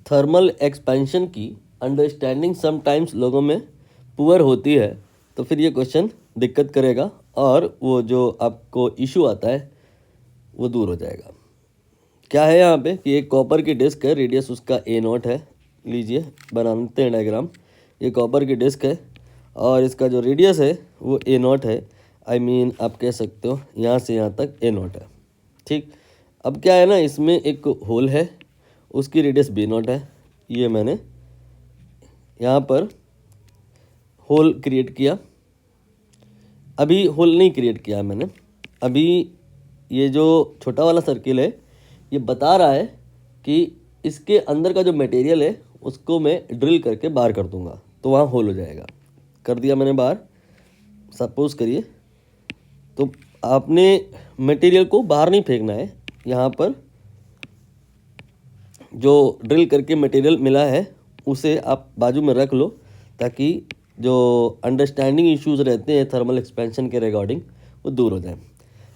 Thermal expansion की understanding sometimes लोगों में पुअर होती है, तो फिर ये क्वेश्चन दिक्कत करेगा और वो जो आपको इशू आता है वो दूर हो जाएगा। क्या है यहाँ पे कि एक कॉपर की डिस्क है, रेडियस उसका A0 है। लीजिए बनाते हैं डायग्राम। ये कॉपर की डिस्क है और इसका जो रेडियस है वो A0 है। आई मीन आप कह सकते हो यहाँ से यहाँ तक A0 है। ठीक, अब क्या है ना, इसमें एक होल है, उसकी रेडियस B0 है। ये मैंने यहाँ पर होल क्रिएट किया। अभी होल नहीं क्रिएट किया मैंने, अभी ये जो छोटा वाला सर्किल है ये बता रहा है कि इसके अंदर का जो मटेरियल है उसको मैं ड्रिल करके बाहर कर दूंगा तो वहाँ होल हो जाएगा। कर दिया मैंने बाहर। सपोज करिए तो आपने मटेरियल को बाहर नहीं फेंकना है, यहाँ पर जो ड्रिल करके मटेरियल मिला है उसे आप बाजू में रख लो ताकि जो अंडरस्टैंडिंग इश्यूज रहते हैं थर्मल एक्सपेंशन के रिगार्डिंग वो दूर हो जाए।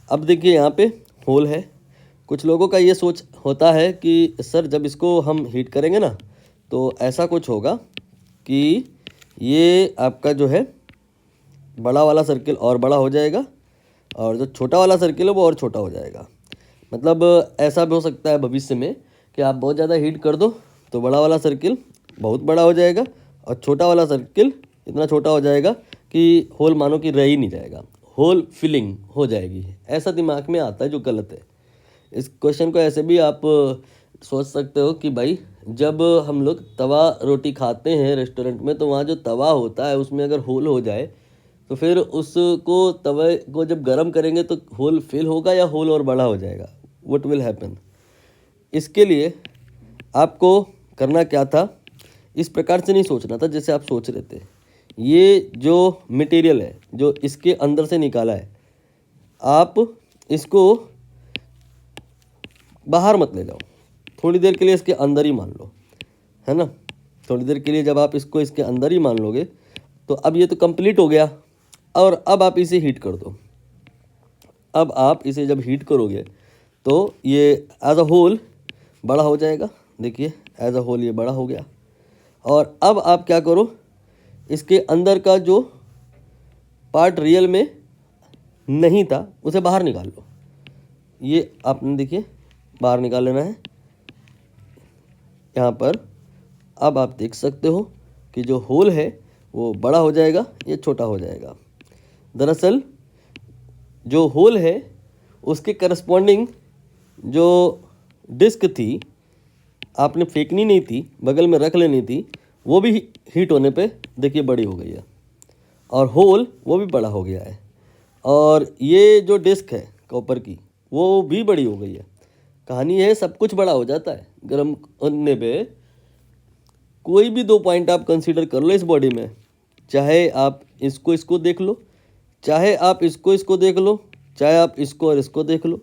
अब देखिए यहाँ पे होल है। कुछ लोगों का ये सोच होता है कि सर जब इसको हम हीट करेंगे ना तो ऐसा कुछ होगा कि ये आपका जो है बड़ा वाला सर्किल और बड़ा हो जाएगा और जो छोटा वाला सर्किल है वो और छोटा हो जाएगा। मतलब ऐसा भी हो सकता है भविष्य में कि आप बहुत ज़्यादा हीट कर दो तो बड़ा वाला सर्किल बहुत बड़ा हो जाएगा और छोटा वाला सर्किल इतना छोटा हो जाएगा कि होल मानो कि रह ही नहीं जाएगा, होल फिलिंग हो जाएगी। ऐसा दिमाग में आता है जो गलत है। इस क्वेश्चन को ऐसे भी आप सोच सकते हो कि भाई जब हम लोग तवा रोटी खाते हैं रेस्टोरेंट में तो वहाँ जो तवा होता है उसमें अगर होल हो जाए तो फिर उसको तवे को जब गर्म करेंगे तो होल फिल होगा या होल और बड़ा हो जाएगा, व्हाट विल हैपन। इसके लिए आपको करना क्या था, इस प्रकार से नहीं सोचना था जैसे आप सोच रहे थे। ये जो मटेरियल है जो इसके अंदर से निकाला है आप इसको बाहर मत ले जाओ, थोड़ी देर के लिए इसके अंदर ही मान लो, है ना। थोड़ी देर के लिए जब आप इसको इसके अंदर ही मान लोगे तो अब ये तो कंप्लीट हो गया और अब आप इसे हीट कर दो। अब आप इसे जब हीट करोगे तो ये एज अ होल बड़ा हो जाएगा। देखिए एज अ होल ये बड़ा हो गया और अब आप क्या करो, इसके अंदर का जो पार्ट रियल में नहीं था उसे बाहर निकाल लो। ये आपने देखिए बाहर निकाल लेना है यहाँ पर। अब आप देख सकते हो कि जो होल है वो बड़ा हो जाएगा, ये छोटा हो जाएगा। दरअसल जो होल है उसके करस्पॉन्डिंग जो डिस्क थी आपने फेंकनी नहीं थी, बगल में रख लेनी थी, वो भी हीट होने पे देखिए बड़ी हो गई है और होल वो भी बड़ा हो गया है। और ये जो डिस्क है कॉपर की वो भी बड़ी हो गई है। कहानी है सब कुछ बड़ा हो जाता है गर्म होने पे। कोई भी दो पॉइंट आप कंसीडर कर लो इस बॉडी में, चाहे आप इसको इसको देख लो, चाहे आप इसको इसको देख लो, चाहे आप इसको और इसको देख लो,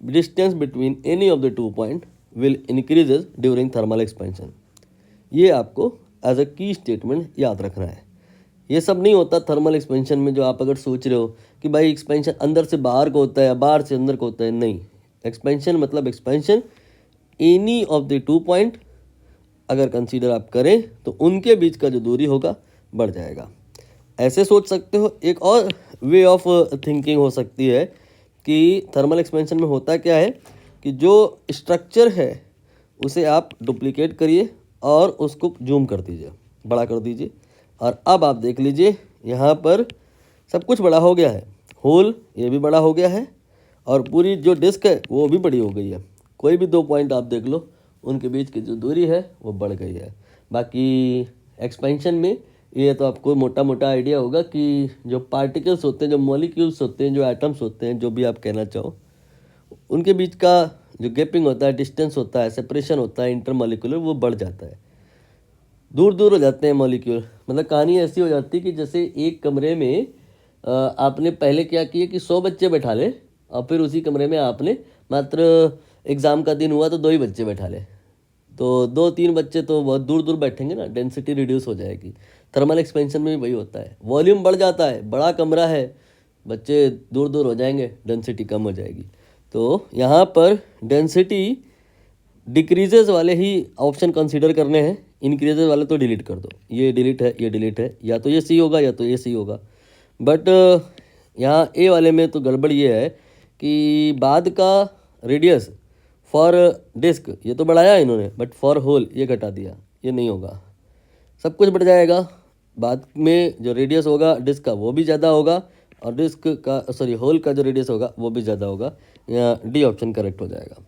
distance between any of the two point will increases during thermal expansion. ये आपको एज अ की स्टेटमेंट याद रखना है। ये सब नहीं होता थर्मल एक्सपेंशन में जो आप अगर सोच रहे हो कि भाई एक्सपेंशन अंदर से बाहर को होता है या बाहर से अंदर को होता है। नहीं, एक्सपेंशन मतलब expansion any of the two point अगर कंसीडर आप करें तो उनके बीच का जो दूरी होगा बढ़ जाएगा। ऐसे सोच सकते हो। एक और वे ऑफ थिंकिंग हो सकती है कि थर्मल एक्सपेंशन में होता क्या है कि जो स्ट्रक्चर है उसे आप डुप्लीकेट करिए और उसको जूम कर दीजिए, बड़ा कर दीजिए और अब आप देख लीजिए यहाँ पर सब कुछ बड़ा हो गया है। होल ये भी बड़ा हो गया है और पूरी जो डिस्क है वो भी बड़ी हो गई है। कोई भी दो पॉइंट आप देख लो उनके बीच की जो दूरी है वो बढ़ गई है। बाकी एक्सपेंशन में ये तो आपको मोटा मोटा आइडिया होगा कि जो पार्टिकल्स होते हैं, जो मॉलिक्यूल्स होते हैं, जो एटम्स होते हैं, जो भी आप कहना चाहो, उनके बीच का जो गैपिंग होता है, डिस्टेंस होता है, सेपरेशन होता है इंटरमॉलिक्यूलर, वो बढ़ जाता है, दूर दूर हो जाते हैं मॉलिक्यूल। मतलब कहानी ऐसी हो जाती है कि जैसे एक कमरे में आपने पहले क्या किया कि 100 बच्चे बैठा ले और फिर उसी कमरे में आपने मात्र एग्ज़ाम का दिन हुआ तो 2 ही बच्चे बैठा ले, तो 2-3 बच्चे तो बहुत दूर दूर बैठेंगे ना, डेंसिटी रिड्यूस हो जाएगी। थर्मल एक्सपेंशन में भी वही होता है, वॉल्यूम बढ़ जाता है, बड़ा कमरा है, बच्चे दूर दूर हो जाएंगे, डेंसिटी कम हो जाएगी। तो यहाँ पर डेंसिटी डिक्रीजेज वाले ही ऑप्शन कंसीडर करने हैं, इंक्रीजेज वाले तो डिलीट कर दो। ये डिलीट है, ये डिलीट है, या तो ये सी होगा या तो ये सी होगा। बट यहाँ ए वाले में तो गड़बड़ ये है कि बाद का रेडियस फॉर डिस्क ये तो बढ़ाया इन्होंने, बट फॉर होल ये घटा दिया, ये नहीं होगा। सब कुछ बढ़ जाएगा, बाद में जो रेडियस होगा डिस्क का वो भी ज़्यादा होगा, और डिस्क का होल का जो रेडियस होगा वो भी ज़्यादा होगा। यहाँ डी ऑप्शन करेक्ट हो जाएगा।